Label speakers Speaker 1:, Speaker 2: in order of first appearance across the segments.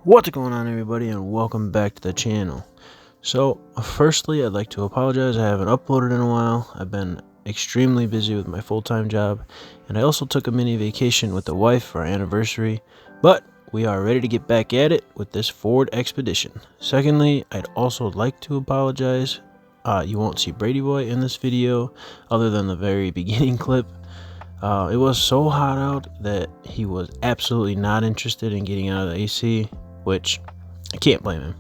Speaker 1: What's going on, everybody, and welcome back to the channel. So firstly, I'd like to apologize. I haven't uploaded in a while. I've been extremely busy with my full-time job, and I also took a mini vacation with the wife for our anniversary, but we are ready to get back at it with this Ford Expedition. Secondly, I'd also like to apologize. You won't see Brady Boy in this video other than the very beginning clip. It was so hot out that he was absolutely not interested in getting out of the AC, which I can't blame him.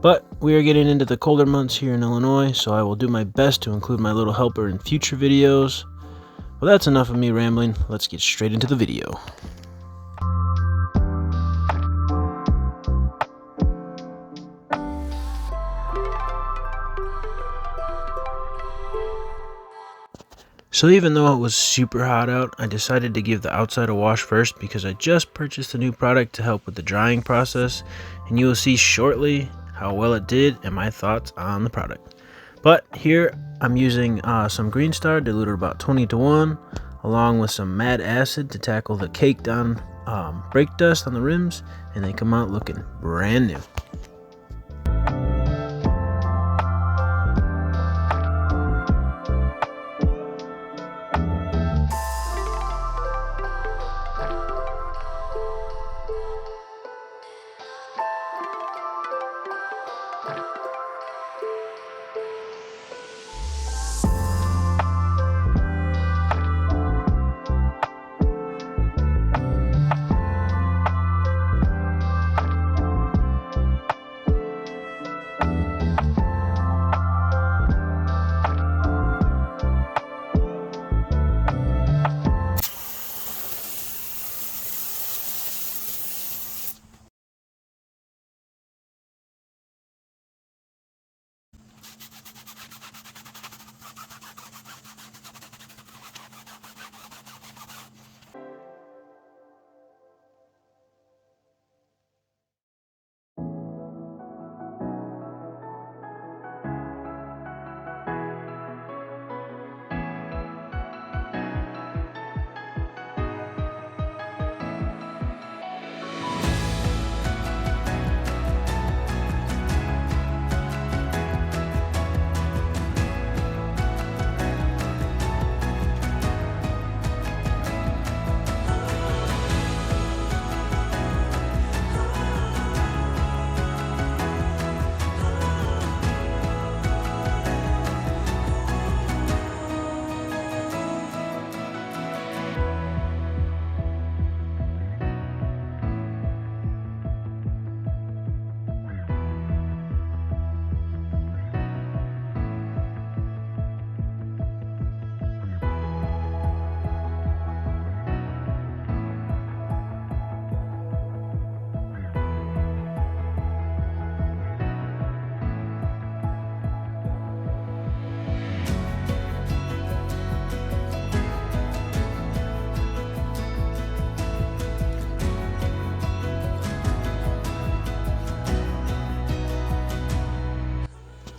Speaker 1: But we are getting into the colder months here in Illinois, so I will do my best to include my little helper in future videos. Well, that's enough of me rambling. Let's get straight into the video. So even though it was super hot out, I decided to give the outside a wash first because I just purchased a new product to help with the drying process, and you will see shortly how well it did and my thoughts on the product. But here I'm using some Green Star diluted about 20:1, along with some Mad Acid to tackle the caked on brake dust on the rims, and they come out looking brand new.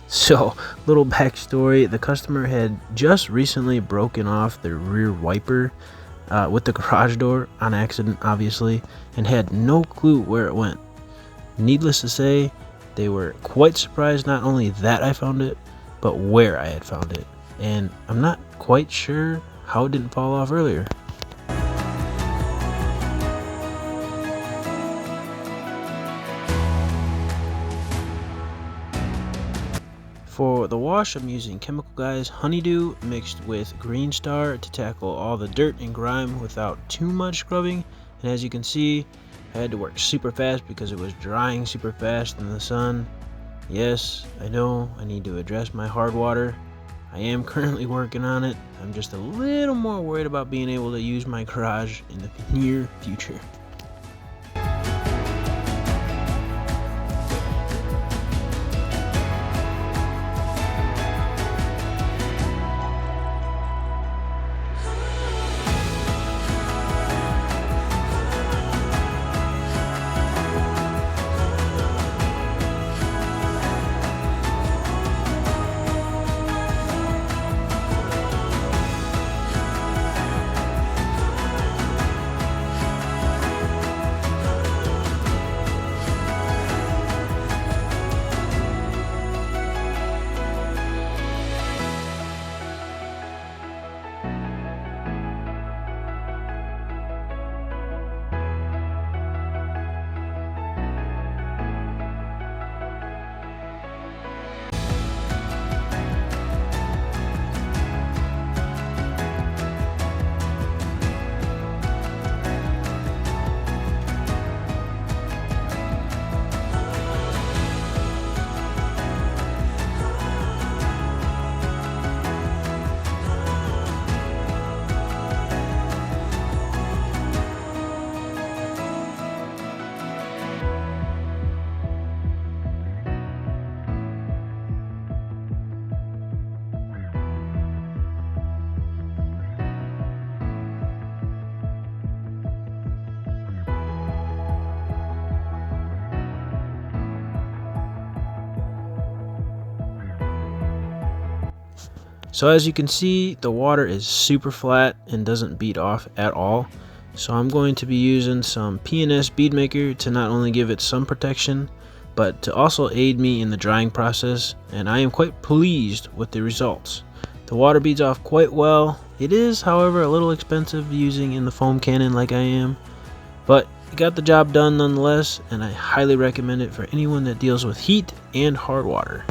Speaker 1: So, little backstory, the customer had just recently broken off their rear wiper with the garage door on accident, obviously, and had no clue where it went. Needless to say, they were quite surprised not only that I found it, but where I had found it. And I'm not quite sure how it didn't fall off earlier. For the wash, I'm using Chemical Guys Honeydew mixed with Green Star to tackle all the dirt and grime without too much scrubbing. And as you can see, I had to work super fast because it was drying super fast in the sun. Yes, I know I need to address my hard water. I am currently working on it. I'm just a little more worried about being able to use my garage in the near future. So as you can see, the water is super flat and doesn't bead off at all. So I'm going to be using some P&S bead maker to not only give it some protection, but to also aid me in the drying process, and I am quite pleased with the results. The water beads off quite well. It is, however, a little expensive using in the foam cannon like I am, but it got the job done nonetheless, and I highly recommend it for anyone that deals with heat and hard water.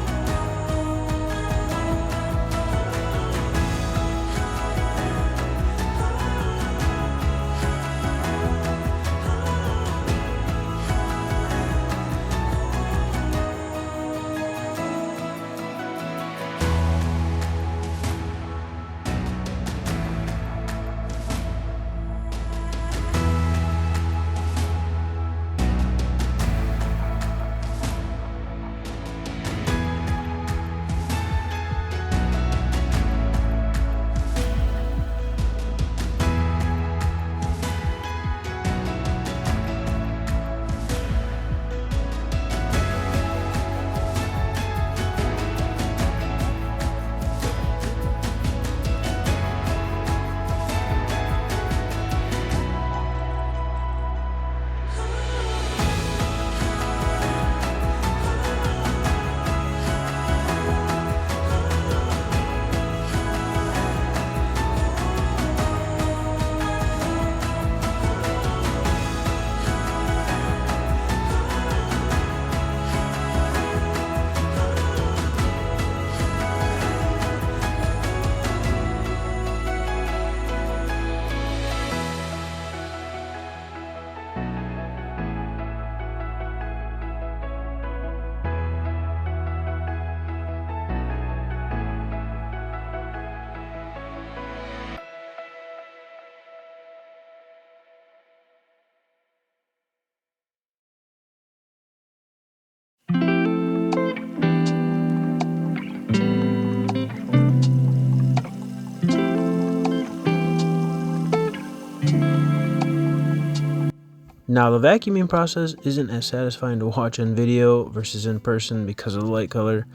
Speaker 1: Now the vacuuming process isn't as satisfying to watch in video versus in person because of the light color,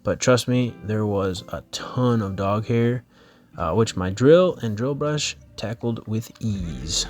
Speaker 1: but trust me, there was a ton of dog hair, which my drill and drill brush tackled with ease.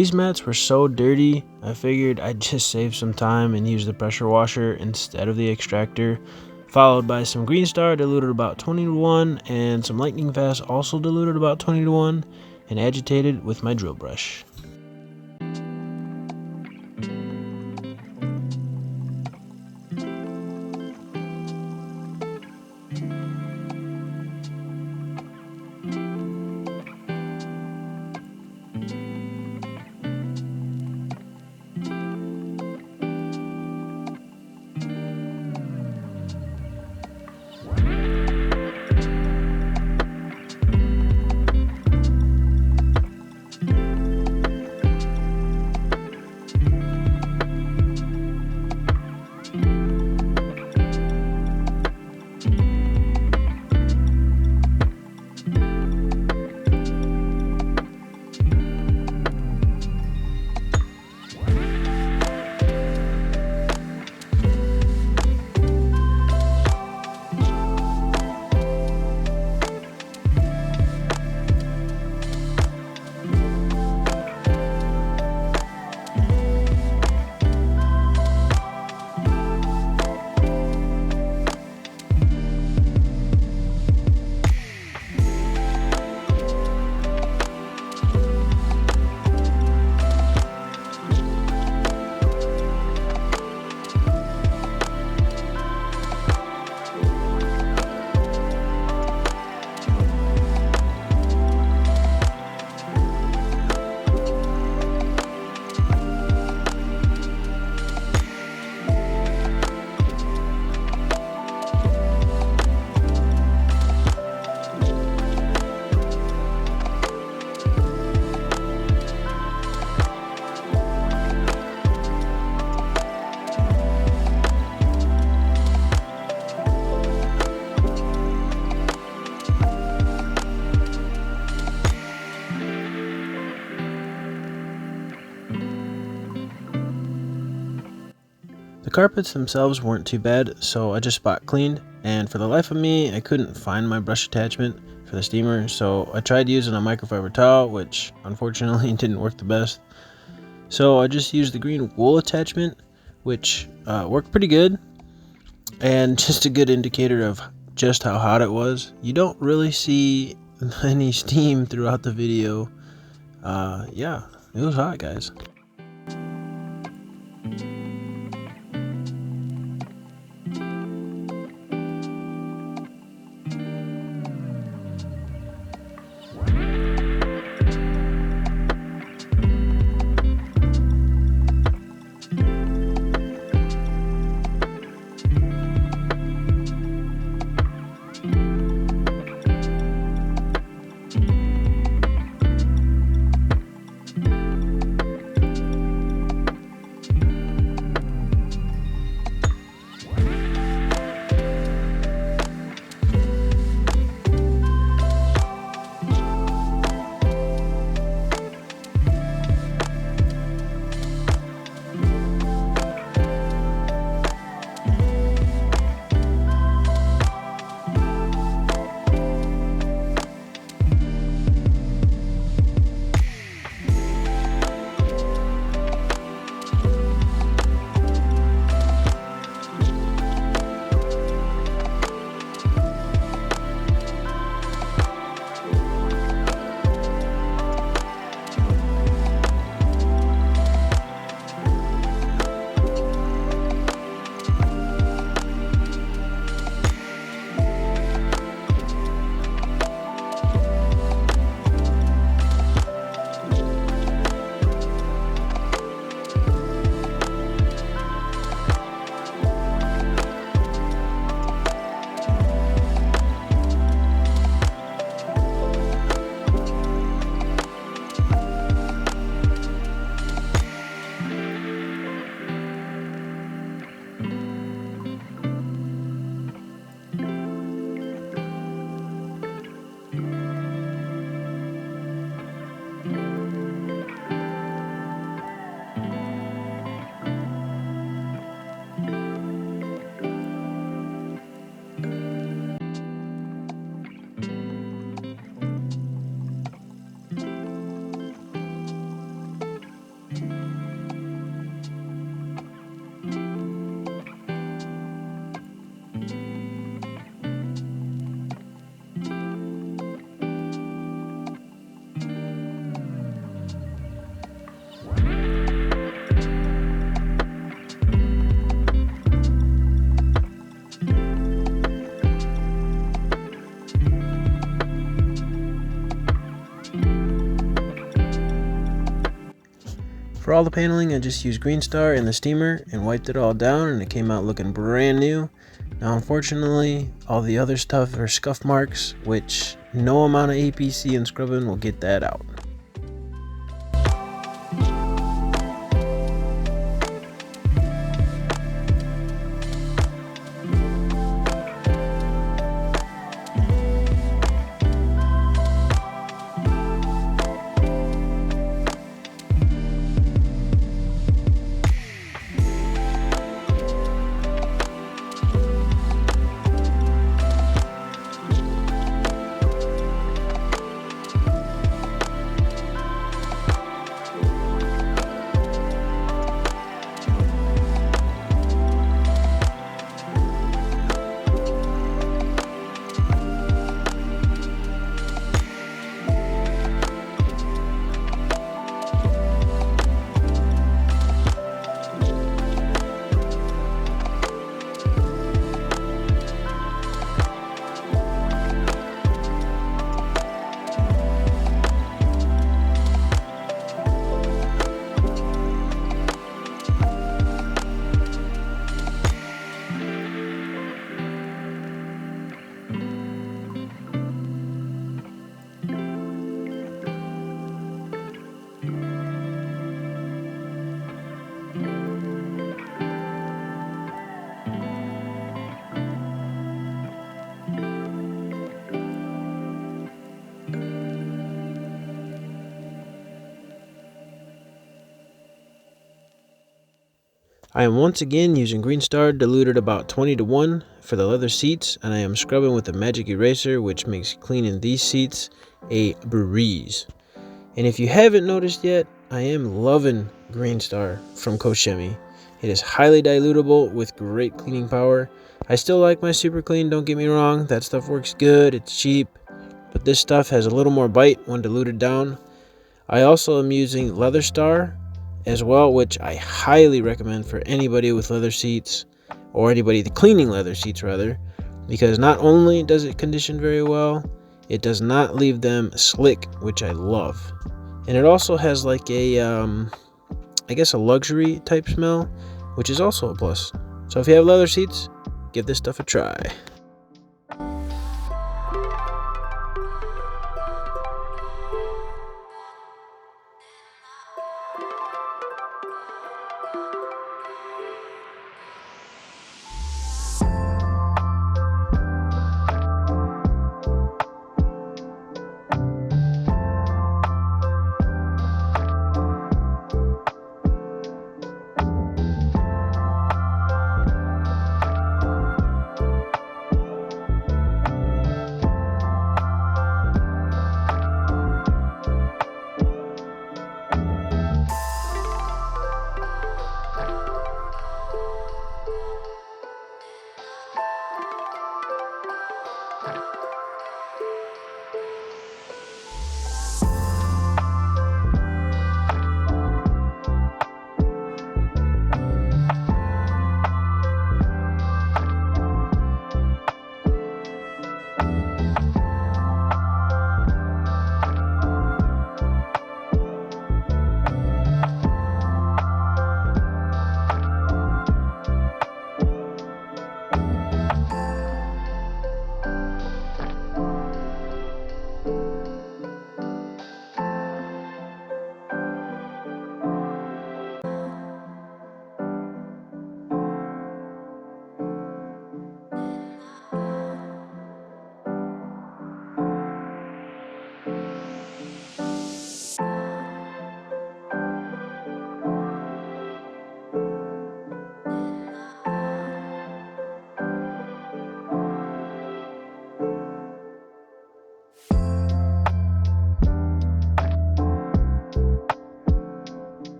Speaker 1: These mats were so dirty, I figured I'd just save some time and use the pressure washer instead of the extractor, followed by some Green Star diluted about 20 to 1 and some Lightning Fast also diluted about 20 to 1 and agitated with my drill brush. The carpets themselves weren't too bad, so I just spot cleaned, and for the life of me, I couldn't find my brush attachment for the steamer, so I tried using a microfiber towel, which unfortunately didn't work the best. So I just used the green wool attachment, which worked pretty good, and just a good indicator of just how hot it was. You don't really see any steam throughout the video. Yeah, it was hot, guys. For all the paneling, I just used Greenstar in the steamer and wiped it all down, and it came out looking brand new. Now unfortunately, all the other stuff are scuff marks, which no amount of APC and scrubbing will get that out. I am once again using Greenstar diluted about 20:1 for the leather seats, and I am scrubbing with a magic eraser, which makes cleaning these seats a breeze. And if you haven't noticed yet, I am loving Greenstar from Koshemi. It is highly dilutable with great cleaning power. I still like my Super Clean, don't get me wrong, that stuff works good, it's cheap, but this stuff has a little more bite when diluted down. I also am using Leather Star as well, which I highly recommend for anybody with leather seats, or anybody cleaning leather seats rather, because not only does it condition very well, it does not leave them slick, which I love. And it also has like a I guess a luxury type smell, which is also a plus. So if you have leather seats, give this stuff a try.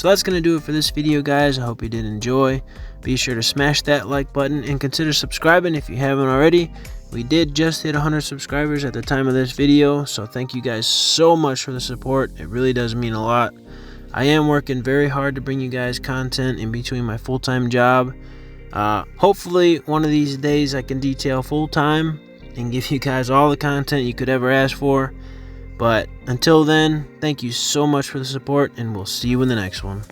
Speaker 1: So that's going to do it for this video, guys. I hope you did enjoy. Be sure to smash that like button and consider subscribing if you haven't already. We did just hit 100 subscribers at the time of this video, so thank you guys so much for the support. It really does mean a lot. I am working very hard to bring you guys content in between my full-time job. Hopefully one of these days I can detail full-time and give you guys all the content you could ever ask for. But until then, thank you so much for the support, and we'll see you in the next one.